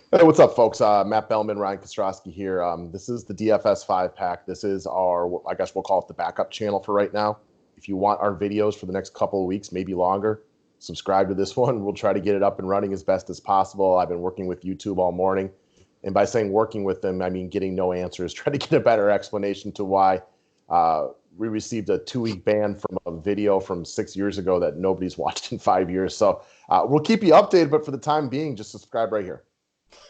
Hey, what's up, folks? Matt Bellman, Ryan Kostrowski here. This is the DFS 5-pack. This is our, I guess we'll call it the backup channel for right now. If you want our videos for the next couple of weeks, maybe longer, subscribe to this one. We'll try to get it up and running as best as possible. I've been working with YouTube all morning. And by saying working with them, I mean getting no answers, trying to get a better explanation to why we received a 2-week ban from a video from 6 years ago that nobody's watched in 5 years. So we'll keep you updated, but for the time being, just subscribe right here.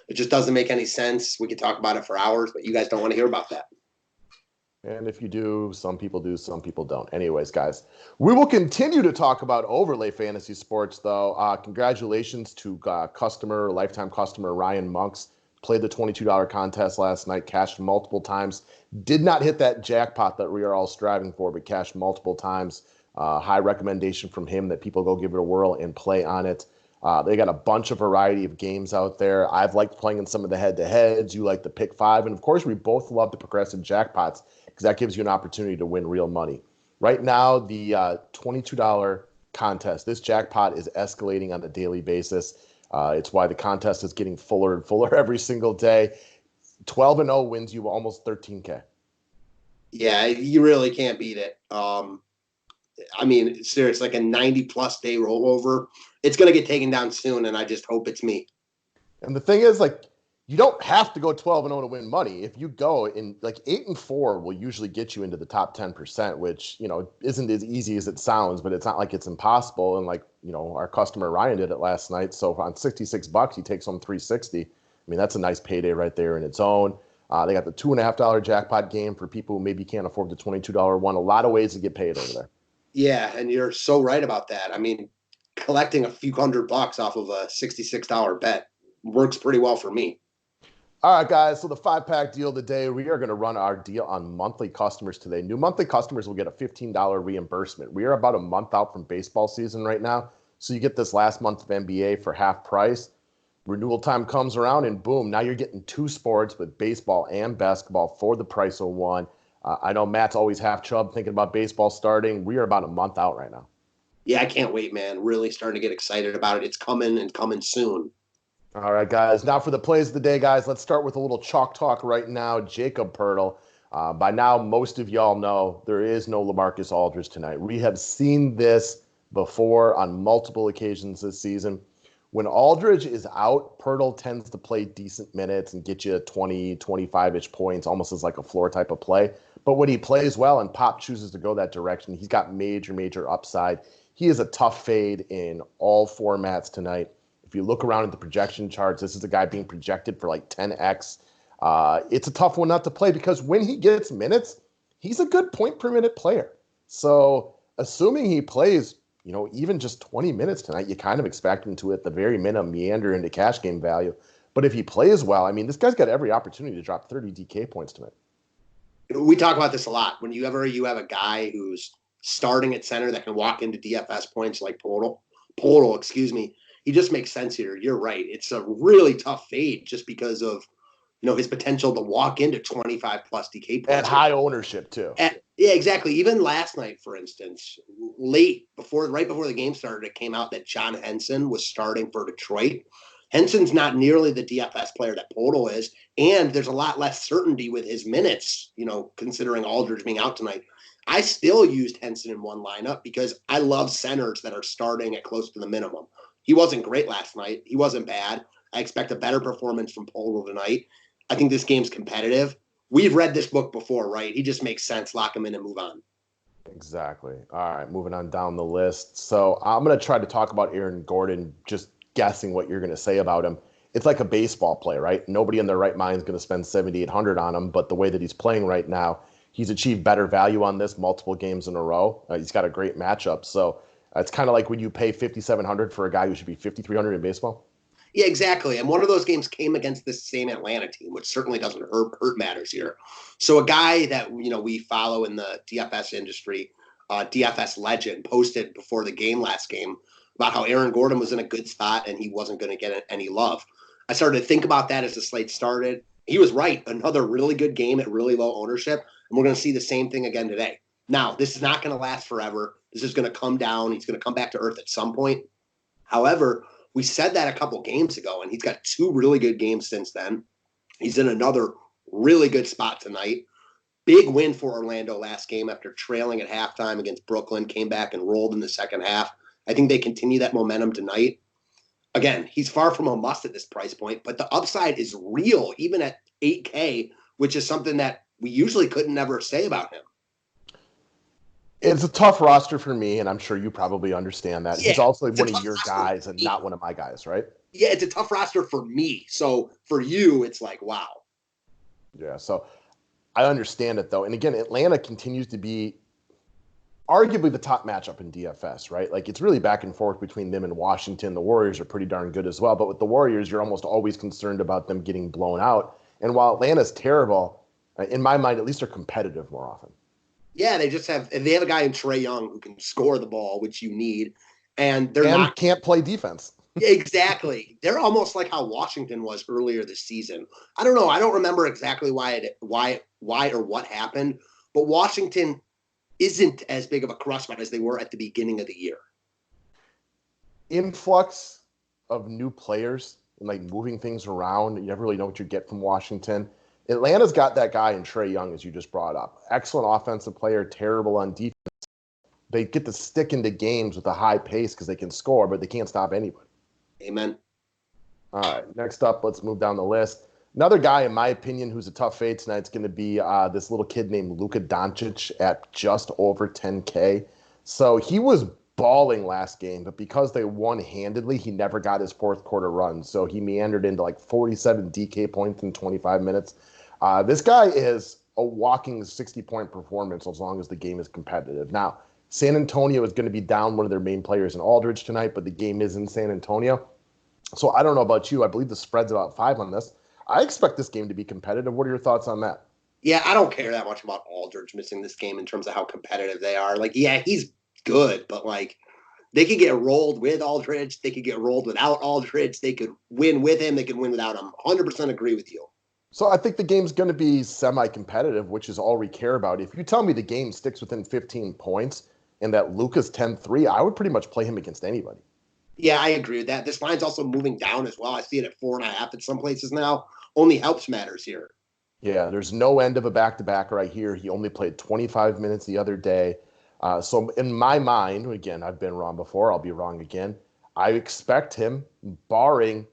It just doesn't make any sense. We could talk about it for hours, but you guys don't want to hear about that. And if you do, some people do, some people don't. Anyways, guys, we will continue to talk about overlay fantasy sports, though. Congratulations to lifetime customer Ryan Monks. Played the $22 contest last night, cashed multiple times. Did not hit that jackpot that we are all striving for, but cashed multiple times. High recommendation from him that people go give it a whirl and play on it. They got a bunch of variety of games out there. I've liked playing in some of the head-to-heads. You like the pick five. And, of course, we both love the progressive jackpots because that gives you an opportunity to win real money. Right now, the $22 contest, this jackpot is escalating on a daily basis. It's why the contest is getting fuller and fuller every single day. 12-0 wins you almost $13K. Yeah, you really can't beat it. I mean, seriously, like a 90-plus day rollover. It's going to get taken down soon, and I just hope it's me. And the thing is, like, you don't have to go 12-0 to win money. If you go in, like, 8-4 will usually get you into the top 10%, which, isn't as easy as it sounds, but it's not like it's impossible. And, like, our customer Ryan did it last night. So on $66, he takes home $360. I mean, that's a nice payday right there in its own. They got the $2.50 jackpot game for people who maybe can't afford the $22 one. A lot of ways to get paid over there. Yeah, and you're so right about that. I mean, collecting a few $100 off of a $66 bet works pretty well for me. All right, guys. So the 5-pack deal today, we are going to run our deal on monthly customers today. New monthly customers will get a $15 reimbursement. We are about a month out from baseball season right now. So you get this last month of NBA for half price. Renewal time comes around and boom, now you're getting two sports with baseball and basketball for the price of one. I know Matt's always half chub thinking about baseball starting. We are about a month out right now. Yeah, I can't wait, man. Really starting to get excited about it. It's coming and coming soon. All right, guys. Now for the plays of the day, guys. Let's start with a little chalk talk right now. Jacob Pirtle. By now, most of y'all know there is no LaMarcus Aldridge tonight. We have seen this before on multiple occasions this season. When Aldridge is out, Pirtle tends to play decent minutes and get you 20, 25-ish points, almost as like a floor type of play. But when he plays well and Pop chooses to go that direction, he's got major upside. He is a tough fade in all formats tonight. If you look around at the projection charts, this is a guy being projected for like 10x. It's a tough one not to play because when he gets minutes, he's a good point per minute player. So assuming he plays, even just 20 minutes tonight, you kind of expect him to, at the very minimum, meander into cash game value. But if he plays well, I mean, this guy's got every opportunity to drop 30 DK points tonight. We talk about this a lot. Whenever you have a guy who's starting at center that can walk into DFS points like Portal, he just makes sense here. You're right. It's a really tough fade just because of his potential to walk into 25 plus DK points. And high ownership too. Yeah, exactly. Even last night, for instance, right before the game started, it came out that John Henson was starting for Detroit. Henson's not nearly the DFS player that Podol is, and there's a lot less certainty with his minutes, considering Aldridge being out tonight. I still used Henson in one lineup because I love centers that are starting at close to the minimum. He wasn't great last night. He wasn't bad. I expect a better performance from Podol tonight. I think this game's competitive. We've read this book before, right? He just makes sense. Lock him in and move on. Exactly. All right, moving on down the list. So I'm going to try to talk about Aaron Gordon, just guessing what you're going to say about him. It's like a baseball play, right? Nobody in their right mind is going to spend $7,800 on him, but the way that he's playing right now, he's achieved better value on this multiple games in a row. He's got a great matchup. So it's kind of like when you pay $5,700 for a guy who should be $5,300 in baseball. Yeah, exactly. And one of those games came against this same Atlanta team, which certainly doesn't hurt matters here. So a guy that we follow in the DFS industry, DFS legend, posted before the last game, about how Aaron Gordon was in a good spot and he wasn't going to get any love. I started to think about that as the slate started. He was right. Another really good game at really low ownership, and we're going to see the same thing again today. Now, this is not going to last forever. This is going to come down. He's going to come back to earth at some point. However, We said that a couple games ago, and he's got 2 really good games since then. He's in another really good spot tonight. Big win for Orlando last game after trailing at halftime against Brooklyn, came back and rolled in the second half. I think they continue that momentum tonight. Again, he's far from a must at this price point, but the upside is real, even at 8K, which is something that we usually couldn't never say about him. It's a tough roster for me, and I'm sure you probably understand that. Yeah, He's also one of your guys and not one of my guys, right? Yeah, it's a tough roster for me. So for you, it's like, wow. Yeah, so I understand it, though. And again, Atlanta continues to be arguably the top matchup in DFS, right? Like, it's really back and forth between them and Washington. The Warriors are pretty darn good as well. But with the Warriors, you're almost always concerned about them getting blown out. And while Atlanta's terrible, in my mind, at least they're competitive more often. Yeah, they have a guy in Trae Young who can score the ball, which you need, and can't play defense. Exactly. They're almost like how Washington was earlier this season. I don't know. I don't remember exactly why or what happened, but Washington isn't as big of a crush spot as they were at the beginning of the year. Influx of new players and like moving things around. You never really know what you get from Washington. Atlanta's got that guy in Trae Young, as you just brought up. Excellent offensive player, terrible on defense. They get to stick into games with a high pace because they can score, but they can't stop anybody. Amen. All right, next up, let's move down the list. Another guy, in my opinion, who's a tough fade tonight is going to be this little kid named Luca Dante at just over 10K. So he was balling last game, but because they won handedly, he never got his fourth quarter run. So he meandered into like 47 DK points in 25 minutes. This guy is a walking 60-point performance as long as the game is competitive. Now, San Antonio is going to be down one of their main players in Aldridge tonight, but the game is in San Antonio. So I don't know about you. I believe the spread's about 5 on this. I expect this game to be competitive. What are your thoughts on that? Yeah, I don't care that much about Aldridge missing this game in terms of how competitive they are. Like, yeah, he's good, but like they could get rolled with Aldridge. They could get rolled without Aldridge. They could win with him. They could win without him. 100% agree with you. So I think the game's going to be semi-competitive, which is all we care about. If you tell me the game sticks within 15 points and that Luka's 10-3, I would pretty much play him against anybody. Yeah, I agree with that. This line's also moving down as well. I see it at 4.5 at some places now. Only helps matters here. Yeah, there's no end of a back-to-back right here. He only played 25 minutes the other day. So in my mind, again, I've been wrong before. I'll be wrong again. I expect him, barring,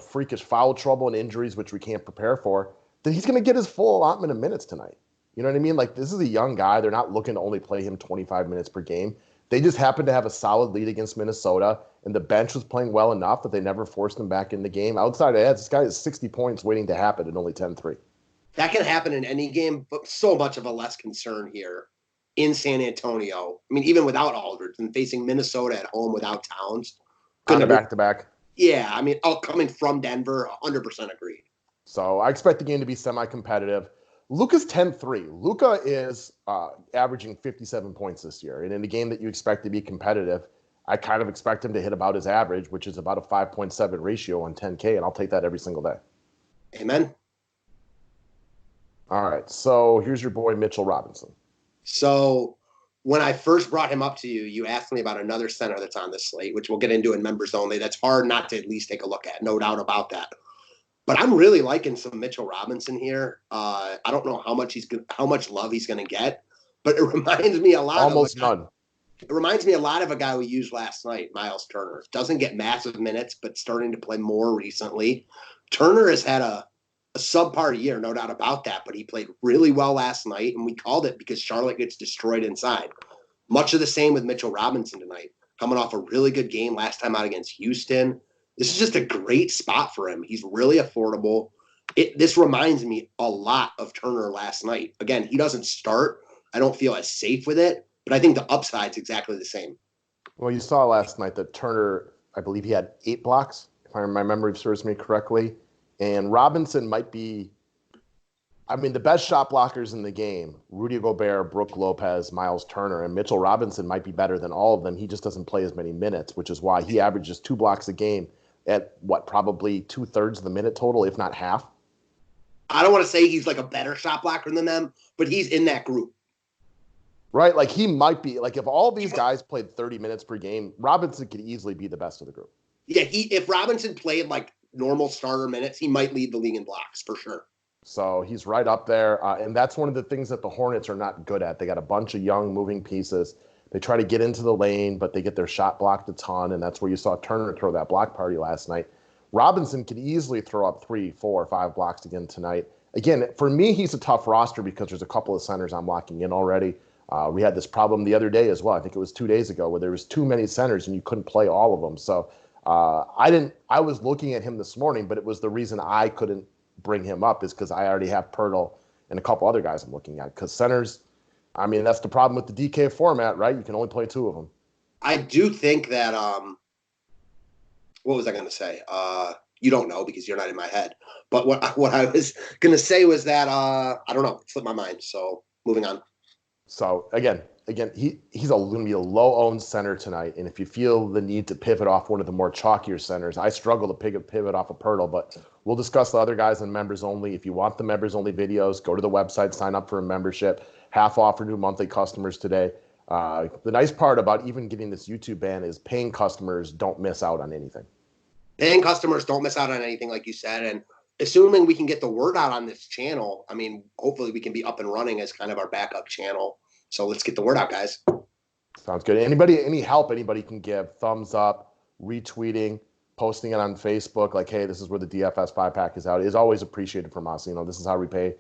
freakish foul trouble and injuries, which we can't prepare for, that he's going to get his full allotment of minutes tonight. You know what I mean? Like, this is a young guy. They're not looking to only play him 25 minutes per game. They just happened to have a solid lead against Minnesota, and the bench was playing well enough that they never forced him back in the game. Outside of that, this guy has 60 points waiting to happen and only 10-3. That can happen in any game, but so much of a less concern here in San Antonio. I mean, even without Aldridge and facing Minnesota at home without Towns. On a back-to-back. Yeah, I mean, coming from Denver, 100% agreed. So I expect the game to be semi-competitive. Luka's 10-3. Luka is averaging 57 points this year. And in a game that you expect to be competitive, I kind of expect him to hit about his average, which is about a 5.7 ratio on 10K, and I'll take that every single day. Amen. All right, so here's your boy Mitchell Robinson. So when I first brought him up to you, you asked me about another center that's on this slate, which we'll get into in members only. That's hard not to at least take a look at, no doubt about that. But I'm really liking some Mitchell Robinson here. I don't know how much love he's going to get, but it reminds me a lot. Almost none. It reminds me a lot of a guy we used last night, Miles Turner. Doesn't get massive minutes, but starting to play more recently. Turner has had a subpar year, no doubt about that, but he played really well last night, and we called it because Charlotte gets destroyed inside. Much of the same with Mitchell Robinson tonight, coming off a really good game last time out against Houston. This is just a great spot for him. He's really affordable. This reminds me a lot of Turner last night. Again, he doesn't start. I don't feel as safe with it, but I think the upside's exactly the same. Well, you saw last night that Turner, I believe he had 8 blocks, if my memory serves me correctly. And Robinson might be, the best shot blockers in the game, Rudy Gobert, Brook Lopez, Miles Turner, and Mitchell Robinson might be better than all of them. He just doesn't play as many minutes, which is why he averages 2 blocks a game at probably 2/3 of the minute total, if not half. I don't want to say he's like a better shot blocker than them, but he's in that group. Right? Like, he might be, like, if all these guys played 30 minutes per game, Robinson could easily be the best of the group. Yeah, if Robinson played like normal starter minutes, he might lead the league in blocks for sure. So he's right up there. And that's one of the things that the Hornets are not good at. They got a bunch of young moving pieces. They try to get into the lane, but they get their shot blocked a ton. And that's where you saw Turner throw that block party last night. Robinson could easily throw up 3, 4, 5 blocks again tonight. Again, for me, he's a tough roster because there's a couple of centers I'm locking in already. We had this problem the other day as well. I think it was 2 days ago where there was too many centers and you couldn't play all of them. So I was looking at him this morning, but it was the reason I couldn't bring him up is because I already have Pirtle and a couple other guys I'm looking at. Because centers, I mean, that's the problem with the DK format, right? You can only play 2 of them. I do think that what was I going to say? You don't know because you're not in my head. But what I was going to say was that I don't know. It slipped my mind. So moving on. So again, he's going to be a low-owned center tonight. And if you feel the need to pivot off one of the more chalkier centers, I struggle to pivot off of Pirtle, but we'll discuss the other guys on members only. If you want the members only videos, go to the website, sign up for a membership. Half off for new monthly customers today. The nice part about even getting this YouTube ban is paying customers don't miss out on anything. Paying customers don't miss out on anything, like you said. And assuming we can get the word out on this channel, I mean, hopefully we can be up and running as kind of our backup channel. So let's get the word out, guys. Sounds good. Any help anybody can give, thumbs up, retweeting, posting it on Facebook, like, hey, this is where the DFS 5-pack is out, is always appreciated from us. This is how we pay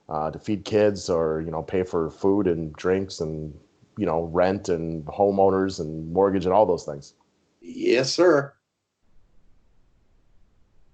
to feed kids or, pay for food and drinks and, rent and homeowners and mortgage and all those things. Yes, sir.